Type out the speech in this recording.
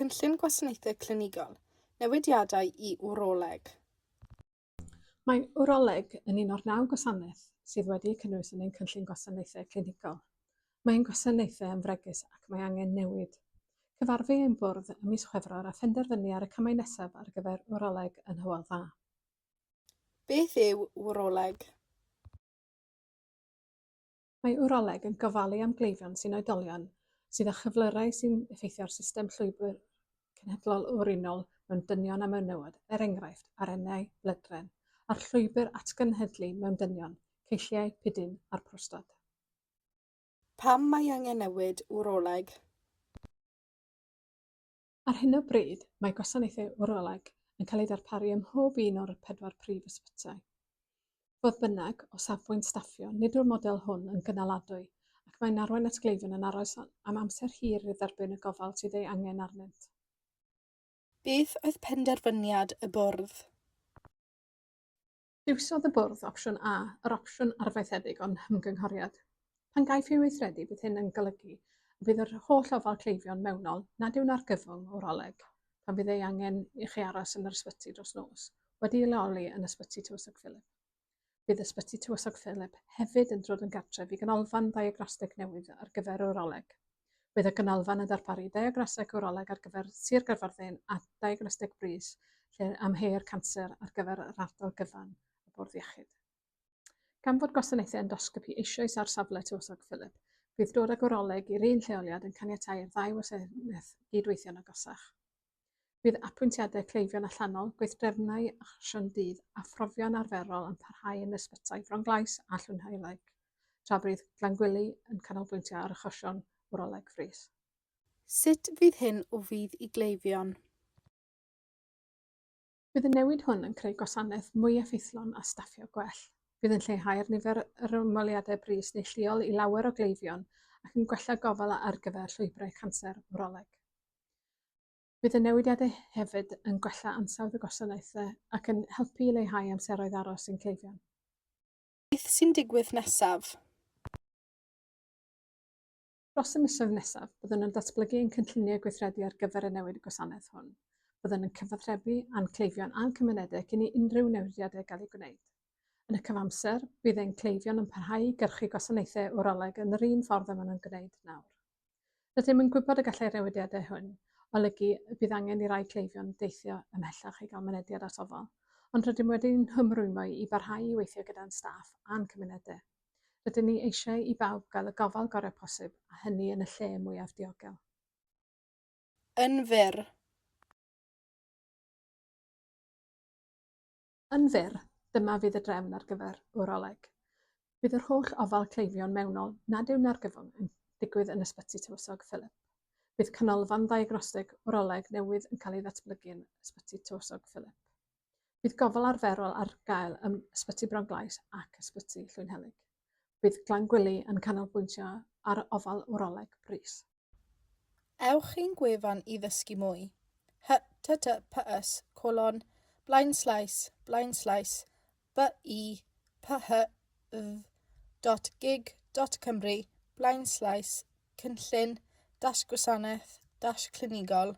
Cynllun Gwasanaethau Clinigol, Newidiadau i Wroleg. Mae Wroleg yn un o'r 9 gwasanaeth sydd wedi'u cynnwys yn ein cynllun gwasanaethau clinigol. Mae'n gwasanaethau yn fregus ac mae angen newid. Cyfarfu ein bwrdd ym mis Chwefror a phenderfynu ar y camau nesaf ar gyfer Wroleg yn Hywel Dda. Beth yw Wroleg? Mae Wroleg yn gofalu am gleifion sy'n oedolion, sydd â chyflyrau sy'n effeithio'r system llwybr cenhedlolwrinol mewn dynion a menywod, enghraifft, arennau, blydren, a'r llwybr atgenhedlu mewn dynion, ceilliau, pidyn a'r prostad. Pam mae angen newid Wroleg? Ar hyn o bryd, mae gwasanaethau Wroleg yn cael ei darparu ym mhob un o'r 4 prif ysbytai. Fodd bynnag, o safbwynt staffio, nid yw'r model hwn yn gynaladwy, ac mae'n arwain at gleifion yn aros am amser hir i dderbyn y gofal sydd ei angen arnynt. Beth oedd penderfyniad y Bwrdd? Diwsiodd y Bwrdd opsiwn A, yr opsiwn arfaethedig ond hymgynghoriad. Pan gaiff ei weithredu, bydd hyn yn golygu y bydd yr holl ofal cleifion mewnol nad yw'n argyfwng o Wroleg, pan bydd ei angen i chi aros yn yr ysbyty dros nos, wedi'i leoli yn ysbyty Tywysog Philip. Bydd ysbyty Tywysog Philip hefyd yn dod yn gartref i ganolfan diagnostig newydd ar gyfer Wroleg. Bydd y ganolfan yn darparu diagnostig Wroleg ar gyfer Sir Gaerfyrddin a diagnostig brys lle amheu'r canser ar gyfer yr ardal gyfan y Bwrdd Iechyd. Gan fod gwasanaethau endoscopi eisoes ar safle Tywysog Philip, bydd dod ag Wroleg i'r un lleoliad yn caniatáu'r 2 wasanaeth gydweithio'n agosach. Bydd apwyntiadau cleifion allanol, gweithdrefnau achosion dydd a phrofion arferol yn parhau yn ysbytai Fronglais a Llwynheulig, tra bydd Glangwili yn canolbwyntio ar achosion Wroleg frys. Sut fydd hyn o fydd i gleifion? Bydd y newid hwn yn creu gwasanaeth mwy effeithlon a staffio gwell. Bydd yn lleihau'r nifer yr ymweliadau brys neilltuol i lawer o gleifion ac yn gwella gofal ar gyfer llwybrau canser Wroleg. Bydd y newidiadau hefyd yn gwella ansawdd y gwasanaethau ac yn helpu i leihau amseroedd aros yn cleifion. Beth sy'n digwydd nesaf? Dros y misoedd nesaf, byddwn yn datblygu ein cynlluniau gweithredu ar gyfer y newid y gwasanaeth hwn. Byddwn yn cyfathrebu a'n cleifion a'n cymunedau cyn i unrhyw newidiadau gael eu gwneud. Yn y cyfamser, bydd ein cleifion yn parhau i gyrchu gwasanaethau Wroleg yn yr un ffordd y maen nhw'n gwneud nawr. Rydym yn gwybod y gallai'r newidiadau hwn olygu bydd angen i rai cleifion deithio ymhellach i gael mynediad at ofal, ond rydym wedi'n hymrwymo i barhau i weithio gyda'n staff a'n cymunedau. Rydym ni eisiau i bawb gael y gofal gorau posib a hynny yn y lle mwyaf diogel. Yn fyr. Yn fyr, dyma fydd y drefn ar gyfer Wroleg. Bydd yr holl ofal cleifion mewnol nad yw'n argyfwng yn digwydd yn ysbyty Tywysog Philip. Bydd canolfan diagnostig Wroleg newydd yn cael ei ddatblygu yn ysbyty Tywysog Philip. Bydd gofal arferol ar gael ym ysbyty Fronglais ac ysbyty Llwynheulig. Bydd Glangwili yn canolbwyntio ar ofal Wroleg brys. Ewch i'n gwefan i ddysgu mwy. https:// bybh.gig.cymru/cynllun-gwasanaeth-clinigol/.